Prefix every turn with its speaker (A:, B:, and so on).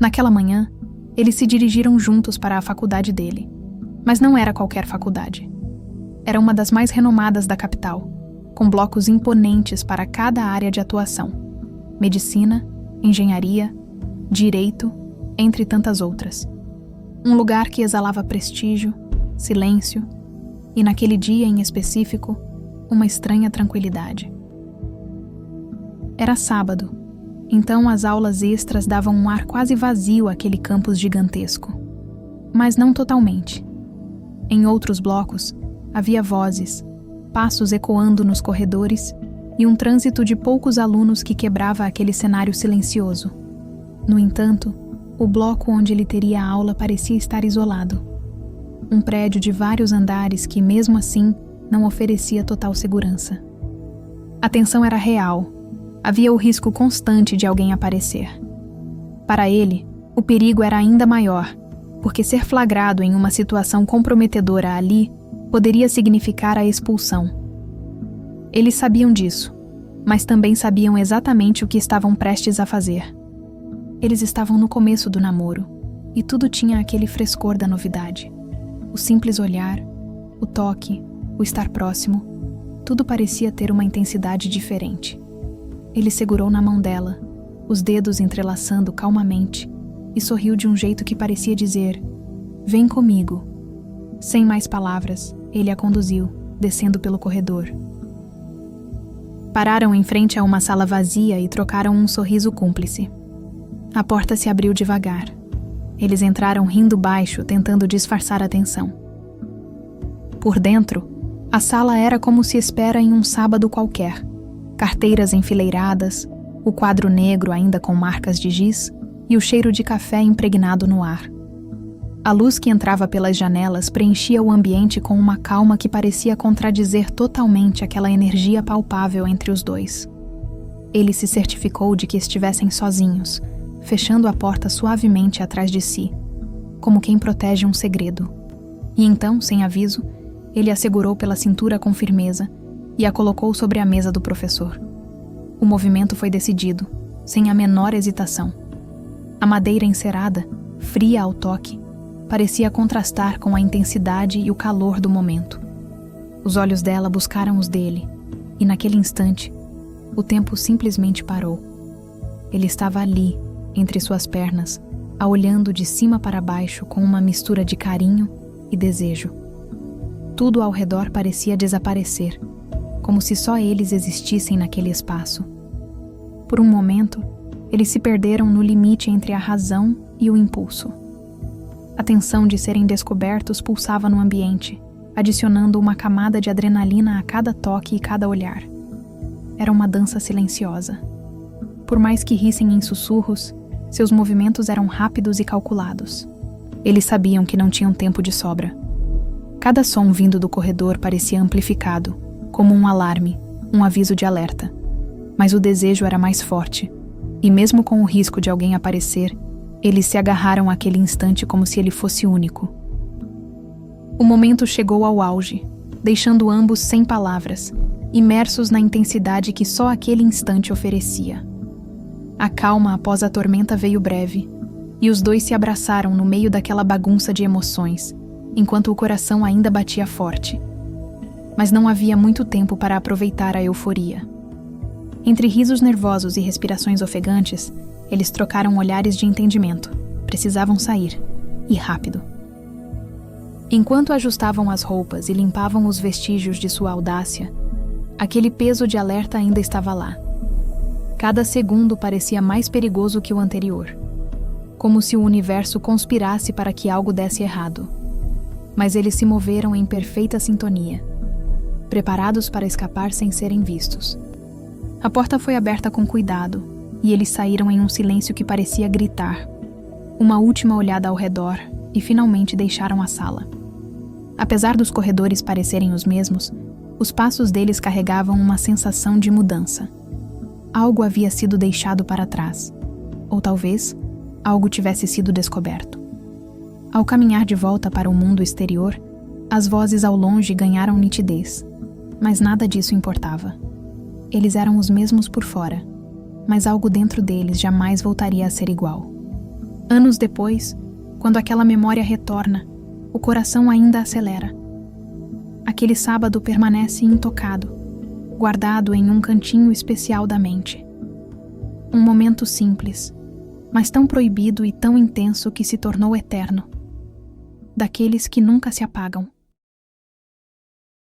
A: Naquela manhã, eles se dirigiram juntos para a faculdade dele. Mas não era qualquer faculdade. Era uma das mais renomadas da capital, com blocos imponentes para cada área de atuação: medicina, engenharia, direito, entre tantas outras. Um lugar que exalava prestígio, silêncio e, naquele dia em específico, uma estranha tranquilidade. Era sábado, então as aulas extras davam um ar quase vazio àquele campus gigantesco. Mas não totalmente. Em outros blocos, havia vozes, passos ecoando nos corredores e um trânsito de poucos alunos que quebrava aquele cenário silencioso. No entanto, o bloco onde ele teria aula parecia estar isolado. Um prédio de vários andares que, mesmo assim, não oferecia total segurança. A tensão era real. Havia o risco constante de alguém aparecer. Para ele, o perigo era ainda maior, porque ser flagrado em uma situação comprometedora ali poderia significar a expulsão. Eles sabiam disso, mas também sabiam exatamente o que estavam prestes a fazer. Eles estavam no começo do namoro, e tudo tinha aquele frescor da novidade. O simples olhar, o toque, o estar próximo, tudo parecia ter uma intensidade diferente. Ele segurou na mão dela, os dedos entrelaçando calmamente, e sorriu de um jeito que parecia dizer: "Vem comigo." Sem mais palavras, ele a conduziu, descendo pelo corredor. Pararam em frente a uma sala vazia e trocaram um sorriso cúmplice. A porta se abriu devagar. Eles entraram rindo baixo, tentando disfarçar a tensão. Por dentro, a sala era como se espera em um sábado qualquer. Carteiras enfileiradas, o quadro negro ainda com marcas de giz e o cheiro de café impregnado no ar. A luz que entrava pelas janelas preenchia o ambiente com uma calma que parecia contradizer totalmente aquela energia palpável entre os dois. Ele se certificou de que estivessem sozinhos, fechando a porta suavemente atrás de si, como quem protege um segredo. E então, sem aviso, ele a segurou pela cintura com firmeza e a colocou sobre a mesa do professor. O movimento foi decidido, sem a menor hesitação. A madeira encerada, fria ao toque, parecia contrastar com a intensidade e o calor do momento. Os olhos dela buscaram os dele, e naquele instante, o tempo simplesmente parou. Ele estava ali, entre suas pernas, a olhando de cima para baixo com uma mistura de carinho e desejo. Tudo ao redor parecia desaparecer, como se só eles existissem naquele espaço. Por um momento, eles se perderam no limite entre a razão e o impulso. A tensão de serem descobertos pulsava no ambiente, adicionando uma camada de adrenalina a cada toque e cada olhar. Era uma dança silenciosa. Por mais que rissem em sussurros, seus movimentos eram rápidos e calculados. Eles sabiam que não tinham tempo de sobra. Cada som vindo do corredor parecia amplificado, como um alarme, um aviso de alerta. Mas o desejo era mais forte, e mesmo com o risco de alguém aparecer, eles se agarraram àquele instante como se ele fosse único. O momento chegou ao auge, deixando ambos sem palavras, imersos na intensidade que só aquele instante oferecia. A calma após a tormenta veio breve, e os dois se abraçaram no meio daquela bagunça de emoções, enquanto o coração ainda batia forte. Mas não havia muito tempo para aproveitar a euforia. Entre risos nervosos e respirações ofegantes, eles trocaram olhares de entendimento. Precisavam sair, e rápido. Enquanto ajustavam as roupas e limpavam os vestígios de sua audácia, aquele peso de alerta ainda estava lá. Cada segundo parecia mais perigoso que o anterior, como se o universo conspirasse para que algo desse errado. Mas eles se moveram em perfeita sintonia, preparados para escapar sem serem vistos. A porta foi aberta com cuidado, e eles saíram em um silêncio que parecia gritar. Uma última olhada ao redor, e finalmente deixaram a sala. Apesar dos corredores parecerem os mesmos, os passos deles carregavam uma sensação de mudança. Algo havia sido deixado para trás, ou talvez algo tivesse sido descoberto. Ao caminhar de volta para o mundo exterior, as vozes ao longe ganharam nitidez, mas nada disso importava. Eles eram os mesmos por fora, mas algo dentro deles jamais voltaria a ser igual. Anos depois, quando aquela memória retorna, o coração ainda acelera. Aquele sábado permanece intocado, guardado em um cantinho especial da mente. Um momento simples, mas tão proibido e tão intenso que se tornou eterno. Daqueles que nunca se apagam.